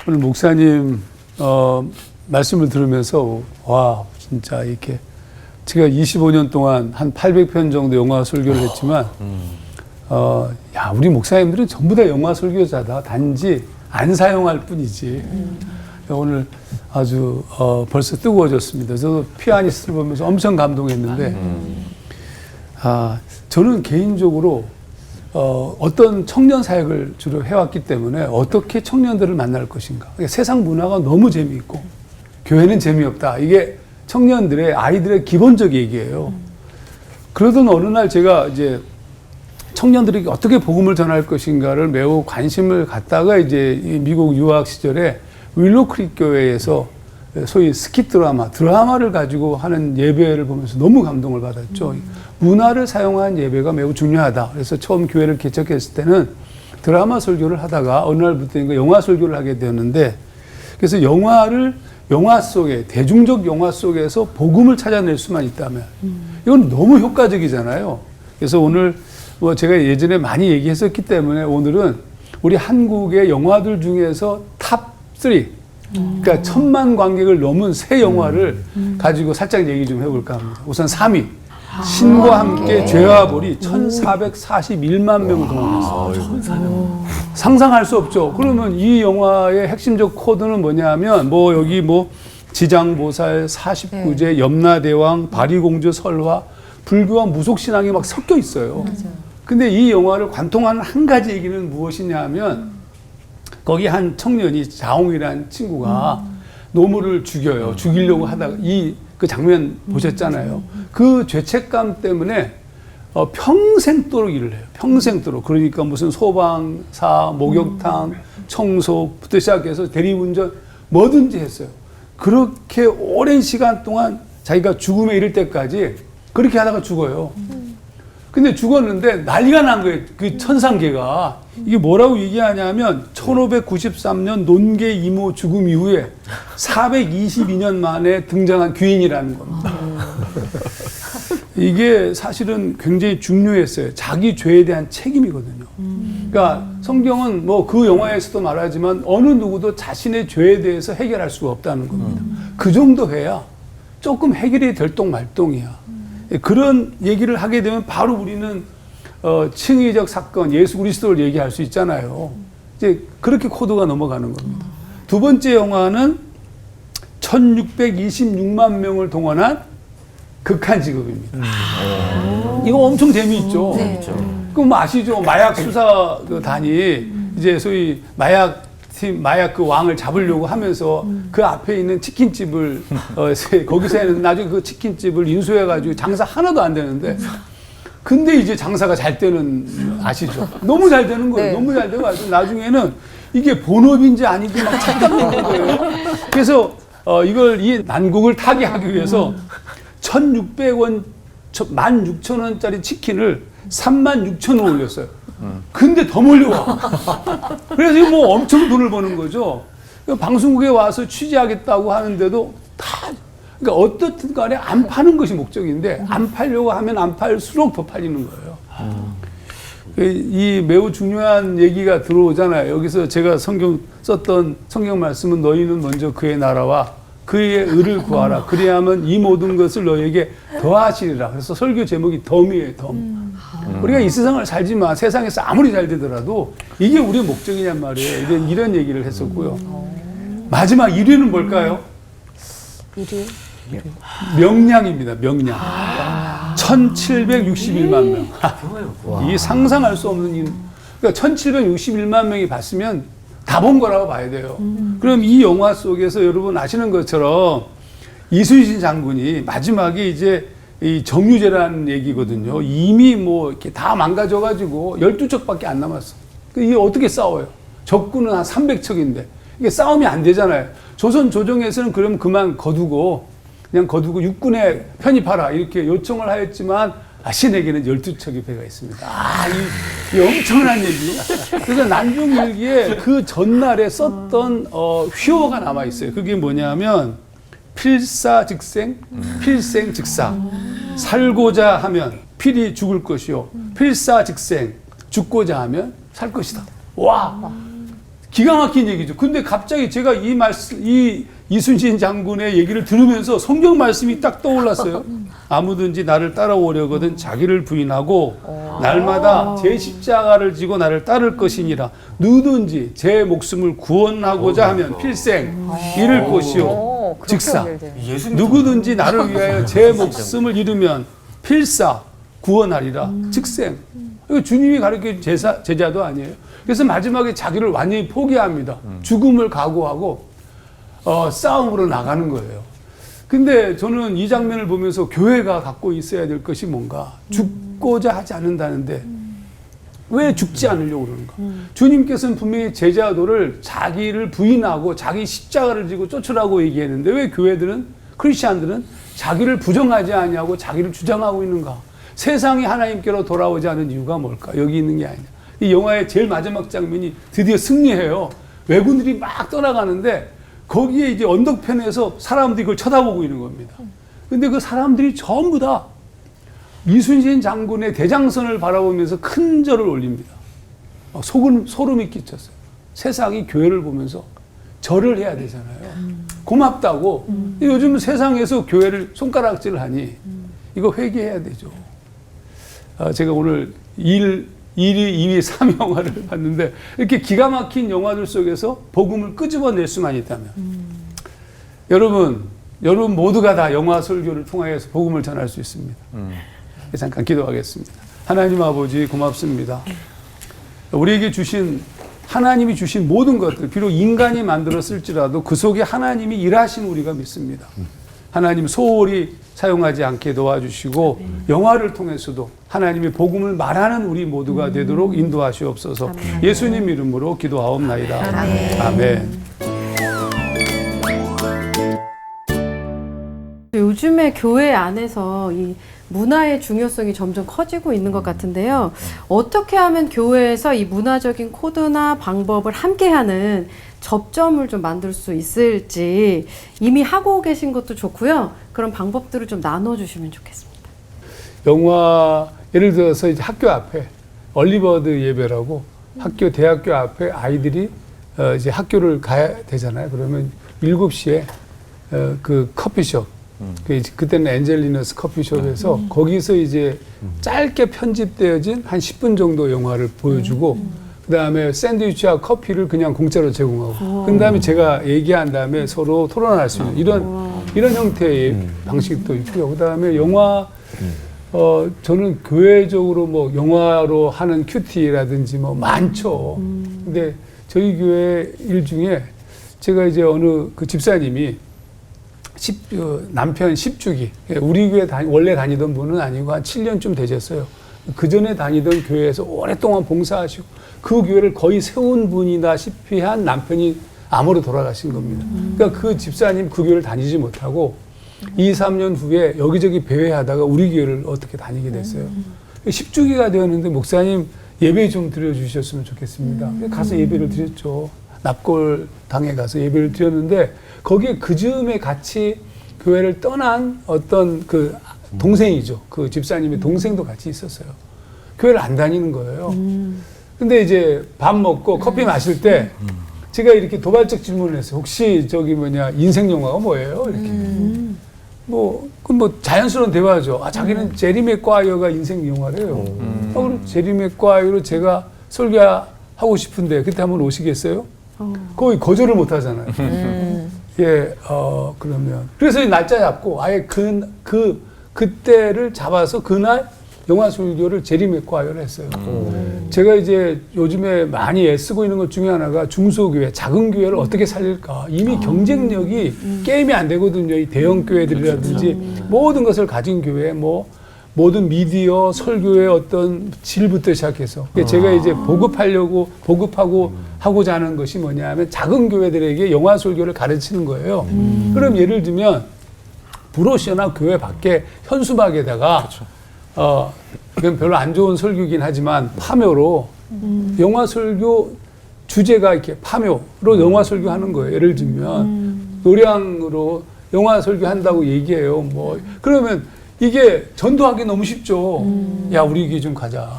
오늘 목사님 말씀을 들으면서 와 진짜 이렇게 제가 25년 동안 한 800편 정도 영화 설교를 했지만 야 우리 목사님들은 전부 다 영화 설교자다. 단지 안 사용할 뿐이지. 오늘 아주 벌써 뜨거워졌습니다. 저도 피아니스트를 보면서 엄청 감동했는데 저는 개인적으로 어떤 청년 사역을 주로 해왔기 때문에 어떻게 청년들을 만날 것인가. 세상 문화가 너무 재미있고 교회는 재미없다. 이게 청년들의 아이들의 기본적 얘기예요. 그러던 어느 날 제가 이제 청년들에게 어떻게 복음을 전할 것인가를 매우 관심을 갖다가 이제 미국 유학 시절에 윌로크릭 교회에서 소위 스킷 드라마를 가지고 하는 예배를 보면서 너무 감동을 받았죠. 문화를 사용한 예배가 매우 중요하다. 그래서 처음 교회를 개척했을 때는 드라마 설교를 하다가 어느 날부터 영화 설교를 하게 되었는데 그래서 영화 속에 대중적 영화 속에서 복음을 찾아낼 수만 있다면 이건 너무 효과적이잖아요. 그래서 오늘 뭐 제가 예전에 많이 얘기했었기 때문에 오늘은 우리 한국의 영화들 중에서 탑 3 그러니까 1000만 관객을 넘은 새 영화를 가지고 살짝 얘기 좀 해볼까 합니다. 우선 3위 신과 함께 죄와 벌이 1441만 명을 동원했어요. 상상할 수 없죠. 그러면 이 영화의 핵심적 코드는 뭐냐면 여기 지장보살, 49제, 염라대왕, 바리공주 설화, 불교와 무속신앙이 막 섞여 있어요. 근데 이 영화를 관통하는 한 가지 얘기는 무엇이냐 하면 거기 한 청년이 자옹이라는 친구가 노무를 죽여요. 죽이려고 하다가 그 장면 보셨잖아요. 그 죄책감 때문에 평생도록 일을 해요. 평생도록. 그러니까 무슨 소방사, 목욕탕, 청소부터 시작해서 대리운전 뭐든지 했어요. 그렇게 오랜 시간 동안 자기가 죽음에 이를 때까지 그렇게 하다가 죽어요. 근데 죽었는데 난리가 난 거예요. 그 천상계가. 이게 뭐라고 얘기하냐면 1593년 논계 이모 죽음 이후에 422년 만에 등장한 귀인이라는 겁니다. 이게 사실은 굉장히 중요했어요. 자기 죄에 대한 책임이거든요. 그러니까 성경은 그 영화에서도 말하지만 어느 누구도 자신의 죄에 대해서 해결할 수가 없다는 겁니다. 그 정도 해야 조금 해결이 들똥말똥이야. 그런 얘기를 하게 되면 바로 우리는 칭의적 사건, 예수 그리스도를 얘기할 수 있잖아요. 이제 그렇게 코드가 넘어가는 겁니다. 두 번째 영화는 1626만 명을 동원한 극한직업입니다. 이거 엄청 재미있죠. 네. 그럼 아시죠? 마약 수사단이 이제 소위 마약 그 왕을 잡으려고 하면서 그 앞에 있는 치킨집을 거기서는 나중에 그 치킨집을 인수해가지고 장사 하나도 안 되는데 근데 이제 장사가 잘 되는 아시죠? 너무 잘 되는 거예요. 네. 너무 잘 되고 나중에는 이게 본업인지 아닌지 막 찾아내는 거예요. 그래서 이 난국을 타개하기 위해서 1,600원, 16,000원짜리 치킨을 36,000원 올렸어요. 근데 더 몰려와. 그래서 엄청 돈을 버는 거죠. 방송국에 와서 취재하겠다고 하는데도 그러니까 어떻든 간에 안 파는 것이 목적인데 안 팔려고 하면 안 팔수록 더 팔리는 거예요. 이 매우 중요한 얘기가 들어오잖아요. 여기서 제가 썼던 성경 말씀은 너희는 먼저 그의 나라와 그의 의를 구하라. 그리하면 이 모든 것을 너에게 더하시리라. 그래서 설교 제목이 덤이에요. 덤. 우리가 이 세상을 살지만 세상에서 아무리 잘 되더라도 이게 우리의 목적이냔 말이에요. 이런 얘기를 했었고요. 마지막 1위는 뭘까요? 1위? 명량입니다. 명량. 1761만 명. 이 상상할 수 없는 그러니까 1761만 명이 봤으면 다 본 거라고 봐야 돼요. 그럼 이 영화 속에서 여러분 아시는 것처럼 이순신 장군이 마지막에 이제 이 정유제라는 얘기거든요. 이미 이렇게 다 망가져가지고 12척밖에 안 남았어. 이게 어떻게 싸워요? 적군은 한 300척인데 이게 싸움이 안 되잖아요. 조선 조정에서는 그럼 그냥 거두고 육군에 편입하라 이렇게 요청을 하였지만 신에게는 12척의 배가 있습니다. 이 엄청난 얘기. 그래서 난중일기에 그 전날에 썼던 휘호가 남아있어요. 그게 뭐냐면 필사즉생, 필생즉사. 살고자 하면 필히 죽을 것이요. 필사즉생, 죽고자 하면 살 것이다. 와, 기가 막힌 얘기죠. 근데 갑자기 제가 이 말씀, 이순신 장군의 얘기를 들으면서 성경 말씀이 딱 떠올랐어요. 아무든지 나를 따라오려거든 자기를 부인하고 날마다 제 십자가를 지고 나를 따를 것이니라. 누구든지 제 목숨을 구원하고자 하면 필생 잃을 것이요 즉사. 누구든지 나를 위하여 제 목숨을 잃으면 필사 구원하리라. 즉생. 이거 주님이 가르쳐준 제자도 아니에요. 그래서 마지막에 자기를 완전히 포기합니다. 죽음을 각오하고 싸움으로 나가는 거예요. 근데 저는 이 장면을 보면서 교회가 갖고 있어야 될 것이 뭔가 죽고자 하지 않는다는데 왜 죽지 않으려고 그러는가? 주님께서는 분명히 제자도를 자기를 부인하고 자기 십자가를 지고 쫓으라고 얘기했는데 왜 교회들은 크리스찬들은 자기를 부정하지 아니하고 자기를 주장하고 있는가? 세상이 하나님께로 돌아오지 않은 이유가 뭘까? 여기 있는 게 아니냐. 이 영화의 제일 마지막 장면이 드디어 승리해요. 왜군들이 막 떠나가는데 거기에 이제 언덕편에서 사람들이 그걸 쳐다보고 있는 겁니다. 근데 그 사람들이 전부 다 이순신 장군의 대장선을 바라보면서 큰 절을 올립니다. 소름이 끼쳤어요. 세상이 교회를 보면서 절을 해야 되잖아요. 고맙다고. 요즘 세상에서 교회를 손가락질을 하니 이거 회개해야 되죠. 제가 오늘 1위, 2위, 3위 영화를 봤는데 이렇게 기가 막힌 영화들 속에서 복음을 끄집어낼 수만 있다면 여러분 모두가 다 영화 설교를 통하여서 복음을 전할 수 있습니다. 잠깐 기도하겠습니다. 하나님 아버지 고맙습니다. 우리에게 하나님이 주신 모든 것들 비록 인간이 만들었을지라도 그 속에 하나님이 일하신 우리가 믿습니다. 하나님 소홀히 사용하지 않게 도와주시고 영화를 통해서도 하나님의 복음을 말하는 우리 모두가 되도록 인도하시옵소서. 예수님 이름으로 기도하옵나이다. 아멘. 요즘에 교회 안에서 이 문화의 중요성이 점점 커지고 있는 것 같은데요. 어떻게 하면 교회에서 이 문화적인 코드나 방법을 함께하는 접점을 좀 만들 수 있을지 이미 하고 계신 것도 좋고요. 그런 방법들을 좀 나눠주시면 좋겠습니다. 영화 예를 들어서 이제 학교 앞에 얼리버드 예배라고 대학교 앞에 아이들이 이제 학교를 가야 되잖아요. 그러면 7시에 그 커피숍 그때는 엔젤리너스 커피숍에서 거기서 이제 짧게 편집되어진 한 10분 정도 영화를 보여주고 그 다음에 샌드위치와 커피를 그냥 공짜로 제공하고 그 다음에 제가 얘기한 다음에 서로 토론할 수 있는 이런 형태의 방식도 있고요. 그 다음에 영화 저는 교회적으로 뭐 영화로 하는 큐티라든지 뭐 많죠. 근데 저희 교회 일 중에 제가 이제 어느 그 집사님이 남편 10주기 우리 교회 원래 다니던 분은 아니고 한 7년쯤 되셨어요. 그 전에 다니던 교회에서 오랫동안 봉사하시고 그 교회를 거의 세운 분이다시피 한 남편이 암으로 돌아가신 겁니다. 그러니까 그 집사님 그 교회를 다니지 못하고 2, 3년 후에 여기저기 배회하다가 우리 교회를 어떻게 다니게 됐어요. 10주기가 되었는데 목사님 예배 좀 드려주셨으면 좋겠습니다. 가서 예배를 드렸죠. 납골당에 가서 예배를 드렸는데 거기에 그 즈음에 같이 교회를 떠난 어떤 그 동생이죠. 그 집사님의 동생도 같이 있었어요. 교회를 안 다니는 거예요. 근데 이제 밥 먹고 커피 마실 때 제가 이렇게 도발적 질문을 했어요. 혹시 인생 영화가 뭐예요? 이렇게. 뭐 자연스러운 대화죠. 자기는 제리 맥과이어가 인생 영화래요. 그럼 제리 맥과이어로 제가 설교하고 싶은데 그때 한번 오시겠어요? 거의 거절을 못 하잖아요. 그러면. 그래서 이 날짜 잡고 아예 그때를 잡아서 그날 영화 설교를 제리 맥과이어를 했어요. 제가 이제 요즘에 많이 애쓰고 있는 것 중에 하나가 중소교회, 작은 교회를 어떻게 살릴까. 이미 경쟁력이 게임이 안 되거든요. 이 대형 교회들이라든지 모든 것을 가진 교회, 모든 미디어, 설교의 어떤 질부터 시작해서. 제가 이제 보급하고 하고자 하는 것이 뭐냐 하면 작은 교회들에게 영화 설교를 가르치는 거예요. 그럼 예를 들면 브로셔나 교회 밖에 현수막에다가 그건 별로 안 좋은 설교긴 하지만 파묘로 영화 설교 주제가 이렇게 파묘로 영화 설교하는 거예요. 예를 들면 노량으로 영화 설교한다고 얘기해요. 그러면 이게 전도하기 너무 쉽죠. 야, 우리 교회 좀 가자.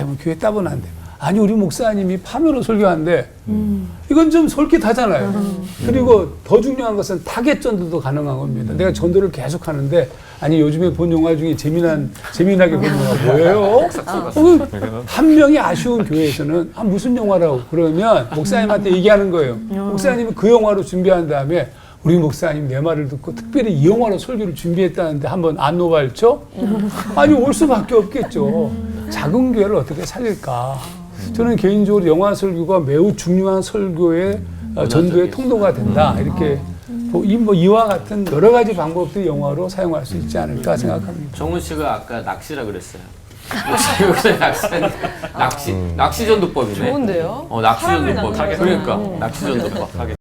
뭐 교회 따분한데. 아니 우리 목사님이 파묘로 설교하는데 이건 좀 솔깃하잖아요. 그리고 더 중요한 것은 타겟 전도도 가능한 겁니다. 내가 전도를 계속 하는데 아니 요즘에 본 영화 중에 재미나게 본 영화 뭐예요? 한 명이 아쉬운 교회에서는 무슨 영화라고 그러면 목사님한테 얘기하는 거예요. 목사님이 그 영화로 준비한 다음에 우리 목사님 내 말을 듣고 특별히 이 영화로 설교를 준비했다는데 한번 안노 발표? 아니 올 수밖에 없겠죠. 작은 교회를 어떻게 살릴까? 저는 개인적으로 영화 설교가 매우 중요한 설교의 전도의 통로가 된다. 이렇게 이와 같은 여러 가지 방법들이 영화로 사용할 수 있지 않을까 생각합니다. 정훈 씨가 아까 낚시라 그랬어요. 요새 낚시 전도법이네. 좋은데요? 낚시 사람을 전도법. 낚는 그러니까 거잖아요. 낚시 전도법.